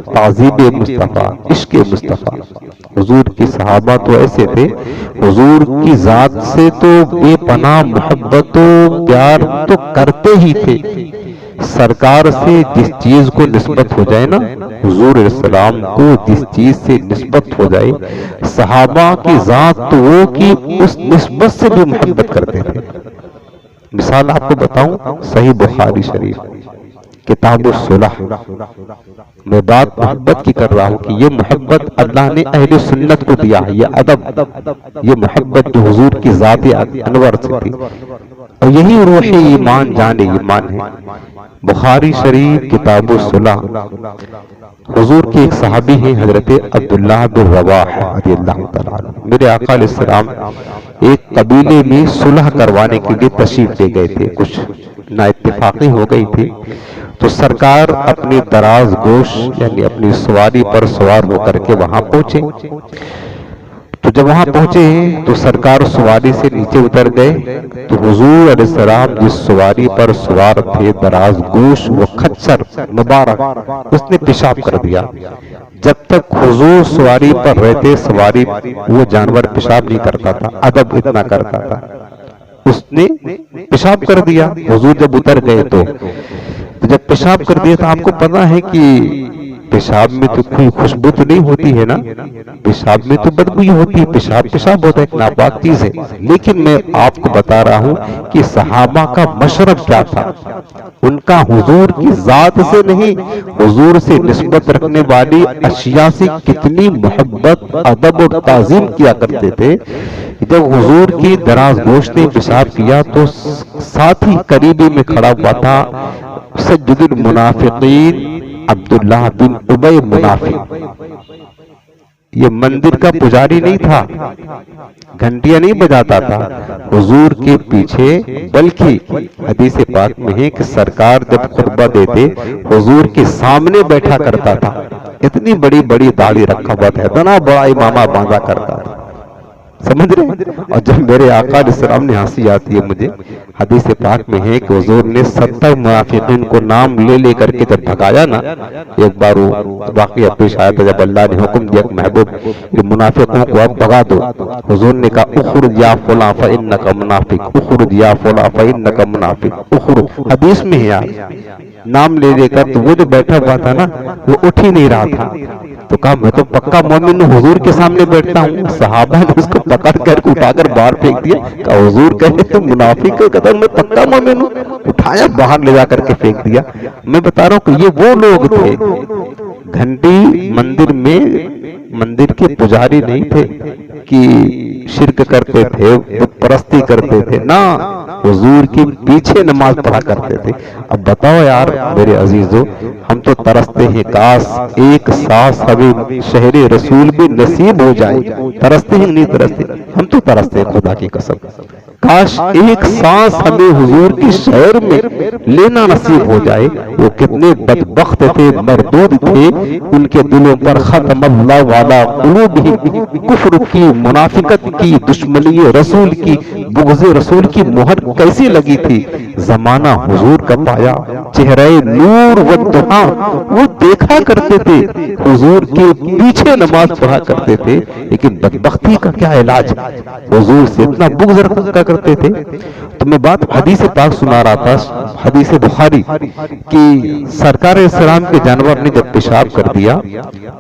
تعظیم مصطفیٰ، عشق مصطفیٰ۔ حضور کی صحابہ تو ایسے تھے، حضور کی ذات سے تو بے پناہ محبت و پیار تو کرتے ہی تھے۔ سرکار سے جس چیز کو نسبت ہو جائے نا، حضور علیہ السلام کو جس چیز سے نسبت ہو جائے، صحابہ کی ذات تو وہ کہ اس نسبت سے بھی محبت کرتے تھے۔ مثال آپ کو بتاؤں، صحیح بخاری شریف کتاب الصلح، میں بات محبت کی کر رہا ہوں کہ یہ محبت اللہ نے اہل سنت کو دیا ہے، یہ ادب، یہ محبت جو حضور کی ذات انور سے تھی، اور یہی روح ایمان جان ایمان ہے۔ بخاری شریف کتاب الصلح، حضور کے ایک صحابی ہیں حضرت عبداللہ بن رواح رضی اللہ تعالیٰ عنہ، میرے آقا علیہ السلام ایک قبیلے میں صلح کروانے کے لیے تشریف لے گئے تھے، کچھ نا اتفاقی ہو گئی تھی، تو سرکار اپنی دراز گوش یعنی اپنی سواری پر سوار ہو کر کے وہاں پہنچے۔ تو جب وہاں پہنچے تو سرکار سواری سے نیچے اتر گئے، تو حضور علیہ السلام جس سواری پر سوار تھے دراز گوش، وہ خچر مبارک، اس نے پیشاب کر دیا۔ جب تک حضور سواری پر رہتے سواری وہ جانور پیشاب نہیں کرتا تھا، ادب اتنا کرتا تھا، اس نے پیشاب کر دیا۔ حضور جب اتر گئے تو جب پیشاب کر دیا تو آپ کو پتا ہے کہ پیشاب میں تو کوئی خوشبو تو نہیں ہوتی ہے نا، پیشاب میں تو بدبو ہوتی ہے، پیشاب ہوتا ہے، ایک ناپاک چیز ہے۔ لیکن میں آپ کو بتا رہا ہوں کہ صحابہ کا مشرب کیا تھا، ان کا حضور کی ذات سے نہیں، حضور سے نسبت رکھنے والی اشیاء سے کتنی محبت، ادب اور تعظیم کیا کرتے تھے۔ جب حضور کی دراز گوش نے پیشاب کیا تو ساتھی قریبی میں کھڑا ہوا تھا سید المنافقین عبداللہ بن ابی منافق، یہ مندر کا پجاری نہیں تھا، گھنٹیاں نہیں بجاتا تھا حضور کے پیچھے، بلکہ حدیث پاک میں ہے کہ سرکار جب خطبہ دیتے حضور کے سامنے بیٹھا کرتا تھا، اتنی بڑی بڑی داڑھی رکھا ہوا تھا، اتنا بڑا امامہ باندھا کرتا تھا، سمجھ رہے؟ اور جب میرے آقا علیہ السلام نے ہنسی آتی ہے مجھے، حدیث پاک میں ہے کہ حضور نے 70 منافقین کو نام لے لے کر کے جب بھگایا نا، ایک بار وہ واقعہ پیش آیا تھا جب اللہ نے حکم دیا کہ محبوب منافقوں کو اب بھگا دو، حضور نے کہا اخرج یا فلاں فانک منافق، اخرج یا فلاں فانک منافق، اخرج، حدیث میں ہے یار، نام لے لے کر، تو وہ جو بیٹھا ہوا تھا نا وہ اٹھ ہی نہیں رہا تھا، تو کہا میں تو پکا مومن ہوں، حضور کے سامنے بیٹھتا ہوں۔ صحابہ نے اس کو پکڑ کر اٹھا کر باہر پھینک دیا، کہا حضور کہے تو منافق ہے، کہتا میں پکا مومن ہوں، اٹھایا باہر لے جا کر کے پھینک دیا۔ میں بتا رہا ہوں کہ یہ وہ لوگ تھے، گھنٹی مندر میں مندر کے پجاری نہیں تھے کہ شرک کرتے تھے، بت پرستی کرتے تھے، نہ حضور کے پیچھے نماز پڑھا کرتے تھے۔ اب بتاؤ یار میرے عزیزو، ہم تو ترستے ہیں کاش ایک سانس ہمیں شہر رسول بھی نصیب ہو جائے، ترستے ہیں نہیں ترستے، ہم تو ترستے ہیں خدا کی قسم، کاش ایک سانس ہمیں حضور کی شہر میں لینا نصیب ہو جائے۔ وہ کتنے بدبخت تھے، مردود تھے، ان کے دلوں پر ختم اللہ علی قلوبہم، کفر کی، منافقت کی، دشمنی رسول کی، بغض رسول کی مہر کیسی لگی تھی۔ زمانہ حضور کا پایا، چہرہ نور و دہاں، وہ دیکھا کرتے تھے، حضور کے پیچھے نماز پڑھا کرتے تھے، لیکن بدبختی کا کیا علاج، حضور سے اتنا بغض رکھا کرتے تھے۔ تو میں بات حدیث پاک سنا رہا تھا، حدیث بخاری کہ سرکار السلام کے جانور نے جب پیشاب کر دیا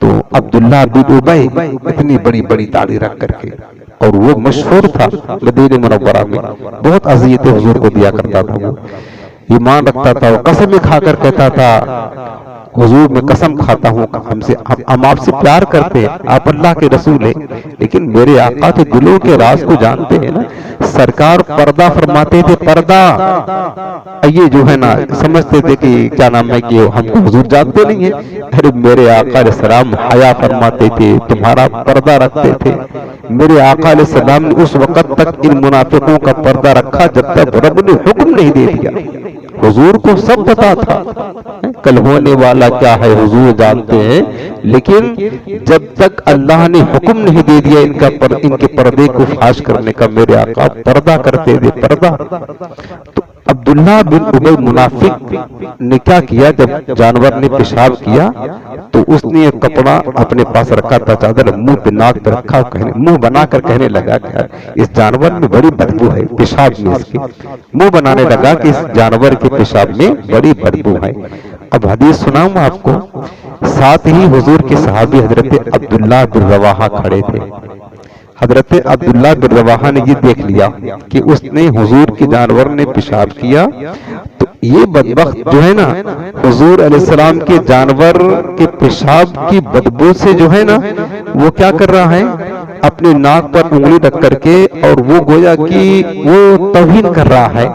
تو عبداللہ بن ابی اتنی بڑی بڑی داڑھی رکھ کر کے، اور وہ مشہور تھا مدینہ منورہ میں، بہت اذیتیں حضور کو دیا کرتا تھا، وہ ایمان رکھتا تھا، وہ قسمیں کھا کر کہتا تھا حضور میں قسم کھاتا ہوں ہم آپ سے پیار کرتے ہیں، آپ اللہ کے رسول ہیں، لیکن میرے آقا تو دلوں کے راز کو جانتے ہیں نا۔ سرکار پردہ فرماتے تھے، پردہ، یہ جو ہے نا سمجھتے تھے کہ کیا نام ہے کہ ہم کو حضور جانتے نہیں ہیں، ارے میرے آقا علیہ السلام حیا فرماتے تھے، تمہارا پردہ رکھتے تھے۔ میرے آقا علیہ السلام نے اس وقت تک ان منافقوں کا پردہ رکھا جب تک رب نے حکم نہیں دے دیا۔ حضور کو سب پتا تھا، کل ہونے والا کیا ہے حضور جانتے ہیں، لیکن جب تک اللہ نے حکم نہیں دے دیا ان کے پردے کو فاش کرنے کا، میرے آقا پردہ کرتے تھے، پردہ۔ تو عبداللہ بن ابی منافق نے کیا کیا، جب جانور نے پیشاب کیا تو اس نے ایک کپڑا اپنے پاس رکھا تھا، چادر منہ پہ ناک پہ رکھا، منہ بنا کر کہنے لگا کہ اس جانور میں بڑی بدبو ہے، پیشاب میں اس کے منہ بنانے لگا کہ اس جانور کے پیشاب میں بڑی بدبو ہے۔ اب حدیث سناؤں میں آپ کو، ساتھ ہی حضور کے صحابی حضرت عبداللہ بن رواحہ کھڑے تھے۔ حضرت عبداللہ بن رواحہ نے یہ دیکھ لیا کہ اس نے حضور کے جانور نے پیشاب کیا، تو یہ بدبخت جو ہے نا حضور علیہ السلام کے جانور کے پیشاب کی بدبو سے جو ہے نا وہ کیا کر رہا ہے، اپنے ناک پر انگلی رکھ کر کے، اور وہ گویا کہ وہ توہین کر رہا ہے،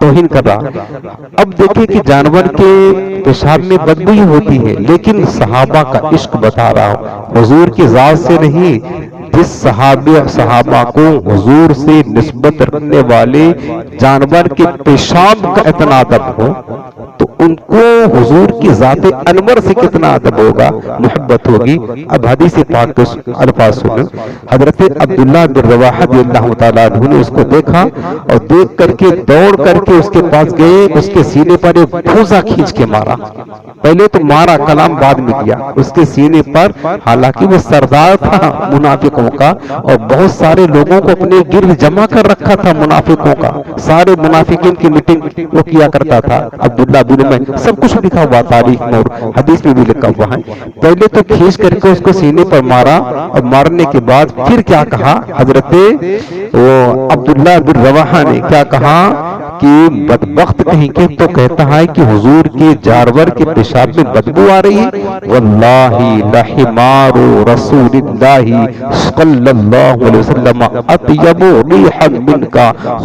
توہین کر رہا۔ اب دیکھیں کہ جانور کے پیشاب میں بدبو ہی ہوتی ہے، لیکن صحابہ کا عشق بتا رہا ہوں، حضور کی ذات سے نہیں، جس صحابہ کو حضور سے نسبت رکھنے والے جانور کے پیشاب کا اتنا ادب ہو تو ان کو حضور کی ذات انور سے کتنا ادب ہوگا، محبت ہوگی۔ اب حدیث پاک کے الفاظ سنیں، حضرت عبداللہ بن رواحہ رضی اللہ تعالیٰ عنہ نے اس کو دیکھا اور دیکھ کر کے دوڑ کر کے اس کے پاس گئے، اس کے سینے پر ایک پھوزا کھینچ کے مارا، پہلے تو مارا، کلام بعد میں کیا، اس کے سینے پر، حالانکہ وہ سردار تھا منافقوں کا اور بہت سارے لوگوں کو اپنے گرد جمع کر رکھا تھا، منافقوں کا، سارے منافقین کی میٹنگ وہ کیا کرتا تھا عبداللہ بن ابی، سب کچھ لکھا ہوا تاریخ میں اور حدیث میں بھی لکھا ہوا ہے۔ پہلے تو کھینچ کر کے اس کو سینے پر مارا، اور مارنے کے بعد پھر کیا کہا حضرت عبداللہ بن رواحہ نے، کیا کہا کہ بدبخت کہیں کے، تو کہتا ہے کہ حضور کے جانور کے پیشاب میں بدبو آ رہی ہے، واللہ لحمار رسول اللہ صلی اللہ علیہ وسلم اطیب ریحا منک،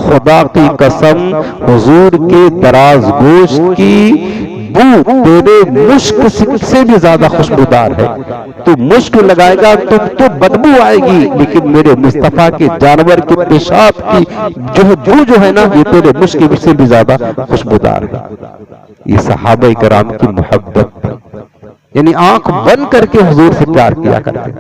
خدا کی قسم حضور کے دراز گوشت کی بو تیرے مشک سے بھی زیادہ خوشبودار ہے، تو مشک لگائے گا تو بدبو آئے گی، لیکن میرے مصطفیٰ کے جانور کے پیشاب کی جو ہے نا یہ تیرے مشک سے بھی زیادہ خوشبودار ہے۔ یہ صحابہ کرام کی محبت، یعنی آنکھ بند کر کے حضور سے پیار کیا کرتے